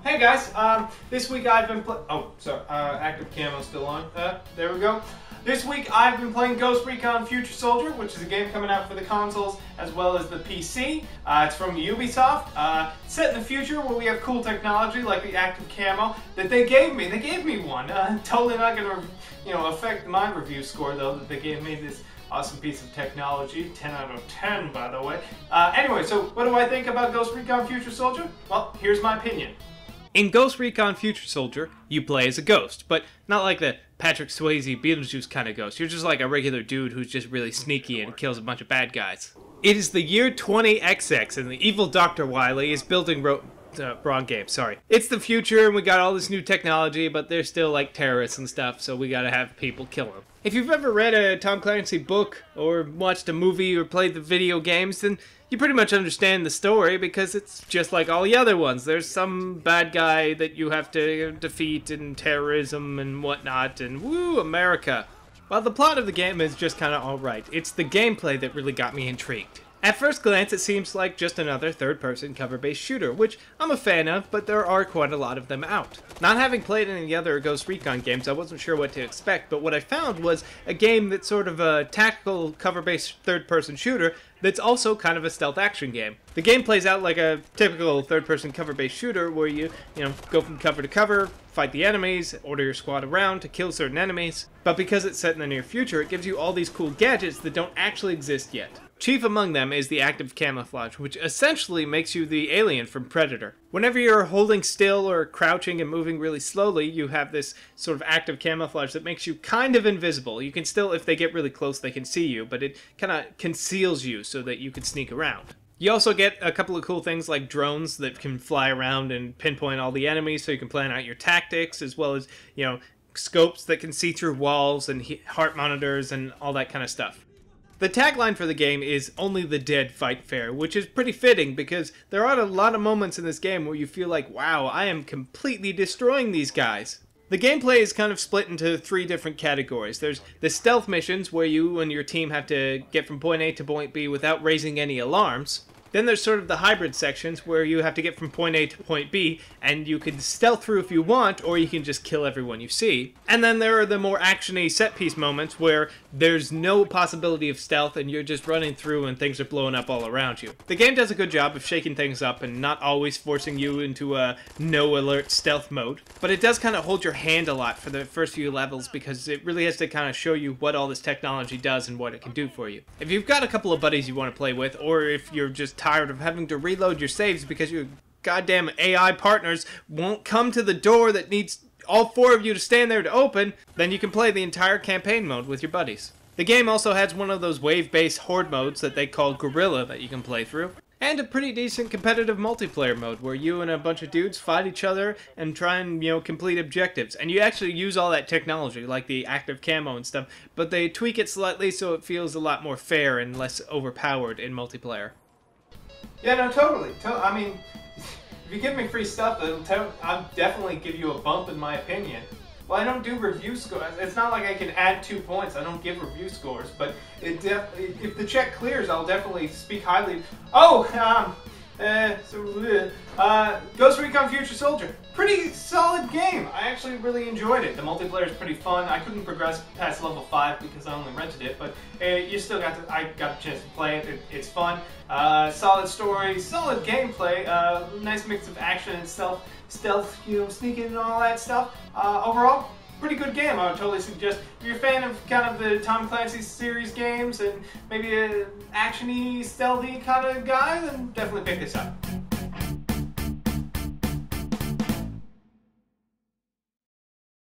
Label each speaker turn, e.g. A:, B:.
A: Hey guys, this week I've been active camo still on. There we go. This week I've been playing Ghost Recon Future Soldier, which is a game coming out for the consoles as well as the PC. It's from Ubisoft. It's set in the future where we have cool technology like the active camo that they gave me. They gave me one. Totally not going to, affect my review score though that they gave me this awesome piece of technology. 10 out of 10, by the way. Anyway, so what do I think about Ghost Recon Future Soldier? Well, here's my opinion.
B: In Ghost Recon Future Soldier, you play as a ghost, but not like the Patrick Swayze Beetlejuice kind of ghost. You're just like a regular dude who's just really sneaky and kills a bunch of bad guys. It is the year 20XX, and the evil Dr. Wily is building wrong game, sorry. It's the future, and we got all this new technology, but they're still like terrorists and stuff, so we gotta have people kill them. If you've ever read a Tom Clancy book, or watched a movie, or played the video games, then you pretty much understand the story because it's just like all the other ones. There's some bad guy that you have to defeat, and terrorism and whatnot, and woo, America. Well, the plot of the game is just kind of alright. It's the gameplay that really got me intrigued. At first glance, it seems like just another third-person cover-based shooter, which I'm a fan of, but there are quite a lot of them out. Not having played any other Ghost Recon games, I wasn't sure what to expect, but what I found was a game that's sort of a tactical cover-based third-person shooter that's also kind of a stealth action game. The game plays out like a typical third-person cover-based shooter where you go from cover to cover, fight the enemies, order your squad around to kill certain enemies, but because it's set in the near future, it gives you all these cool gadgets that don't actually exist yet. Chief among them is the active camouflage, which essentially makes you the alien from Predator. Whenever you're holding still or crouching and moving really slowly, you have this sort of active camouflage that makes you kind of invisible. You can still, if they get really close, they can see you, but it kind of conceals you so that you can sneak around. You also get a couple of cool things like drones that can fly around and pinpoint all the enemies so you can plan out your tactics, as well as, scopes that can see through walls and heart monitors and all that kind of stuff. The tagline for the game is "Only the dead fight fair," which is pretty fitting because there are a lot of moments in this game where you feel like, wow, I am completely destroying these guys. The gameplay is kind of split into three different categories. There's the stealth missions where you and your team have to get from point A to point B without raising any alarms. Then there's sort of the hybrid sections where you have to get from point A to point B, and you can stealth through if you want, or you can just kill everyone you see. And then there are the more action-y set-piece moments where there's no possibility of stealth and you're just running through and things are blowing up all around you. The game does a good job of shaking things up and not always forcing you into a no-alert stealth mode, but it does kind of hold your hand a lot for the first few levels because it really has to kind of show you what all this technology does and what it can do for you. If you've got a couple of buddies you want to play with, or if you're just tired of having to reload your saves because your goddamn AI partners won't come to the door that needs all four of you to stand there to open, then you can play the entire campaign mode with your buddies. The game also has one of those wave-based horde modes that they call Guerrilla that you can play through, and a pretty decent competitive multiplayer mode where you and a bunch of dudes fight each other and try and, complete objectives. And you actually use all that technology, like the active camo and stuff, but they tweak it slightly so it feels a lot more fair and less overpowered in multiplayer.
A: Yeah, no, totally. I mean, if you give me free stuff, I'll definitely give you a bump in my opinion. Well, I don't do review scores. It's not like I can add 2 points. I don't give review scores, but if the check clears, I'll definitely speak highly. Ghost Recon Future Soldier. Pretty solid game. I actually really enjoyed it. The multiplayer is pretty fun. I couldn't progress past level 5 because I only rented it, but I got a chance to play it. It's fun. Solid story, solid gameplay. Nice mix of action and stealth, sneaking and all that stuff. Overall, pretty good game. I would totally suggest if you're a fan of kind of the Tom Clancy series games and maybe an action-y, stealthy kind of guy, then definitely pick this up.